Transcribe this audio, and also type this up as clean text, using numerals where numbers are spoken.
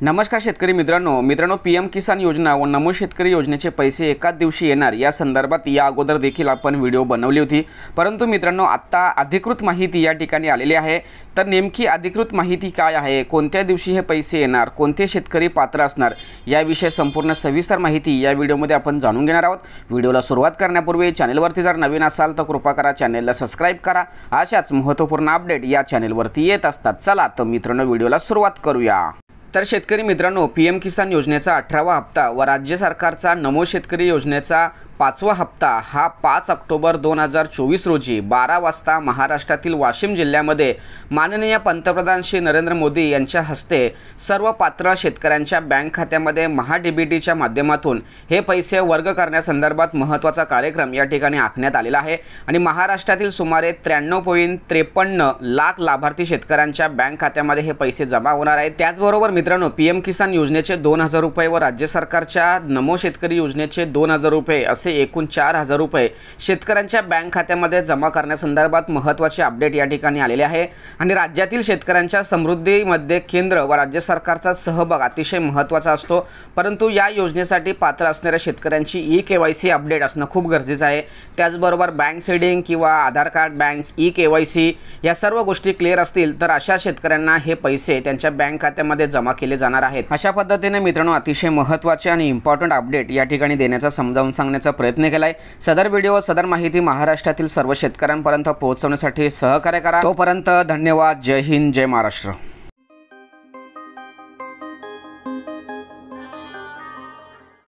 नमस्कार शेतकरी मित्रांनो पीएम किसान योजना व नमो शेतकरी योजनेचे पैसे एकाच दिवशी येणार या संदर्भात या अगोदर देखील आपण व्हिडिओ बनवली होती। परंतु मित्रांनो आता अधिकृत माहिती या ठिकाणी आलेली आहे। तर नेमकी अधिकृत माहिती काय आहे, कोणत्या दिवशी हे पैसे येणार, कोणते शेतकरी पात्र असणार याविषयी संपूर्ण सविस्तर माहिती या व्हिडिओमध्ये आपण जाणून घेणार आहोत। व्हिडिओला सुरुवात करण्यापूर्वी चॅनलवरती जर नवीन असाल तर कृपा करा चॅनलला सबस्क्राइब करा। अशाच महत्त्वपूर्ण अपडेट या चॅनलवरती येत असतात। चला तर मित्रांनो व्हिडिओला सुरुवात करूया। तर शेतकरी मित्रांनो, पीएम किसान योजनेचा 18वा हप्ता व राज्य सरकारचा नमो शेतकरी योजनेचा 5वा हप्ता हा 5 ऑक्टोबर 2024 रोजी 12 वाजता महाराष्ट्रातील वाशिम जिल्ह्यामध्ये माननीय पंतप्रधान श्री नरेंद्र मोदी यांच्या हस्ते सर्व पात्र शेतकऱ्यांच्या बँक खात्यामध्ये महाडीबीटीच्या माध्यमातून हे पैसे वर्ग करण्यासंदर्भात महत्त्वाचा कार्यक्रम या ठिकाणी आखण्यात आलेला आहे आणि महाराष्ट्रातील सुमारे 93.53 लाख लाभार्थी शेतकऱ्यांच्या बँक खात्यामध्ये हे पैसे जमा होणार आहेत। त्याचबरोबर मित्रांनो, पीएम किसान योजनेचे 2000 रुपये व राज्य सरकारच्या नमो शेतकरी योजनेचे 2000 रुपये असे एकूण 4000 रुपये शेतकऱ्यांच्या बँक खात्यामध्ये जमा करण्यासंदर्भात महत्त्वाचे अपडेट या ठिकाणी आलेले आहे आणि राज्यातील शेतकऱ्यांच्या समृद्धीमध्ये केंद्र व राज्य सरकारचा सहभाग अतिशय महत्त्वाचा असतो। परंतु या योजनेसाठी पात्र असणाऱ्या शेतकऱ्यांची ई-केवायसी अपडेट असणं खूप गरजेचं आहे। त्याचबरोबर बँक सीडिंग किंवा आधार कार्ड, बँक ई-केवायसी या सर्व गोष्टी क्लिअर असतील तर अशा शेतकऱ्यांना हे पैसे त्यांच्या बँक खात्यामध्ये जमा केले जाणार आहेत। अशा पद्धतीने मित्रांनो अतिशय महत्त्वाचे आणि इम्पॉर्टंट अपडेट या ठिकाणी देण्याचा समजावून सांगण्याचा प्रयत्न केलाय। सदर व्हिडिओ सदर माहिती महाराष्ट्रातील सर्व शेतकऱ्यांपर्यंत पोहोचवण्यासाठी सहकार्य करा। तोपर्यंत धन्यवाद। जय हिंद, जय महाराष्ट्र।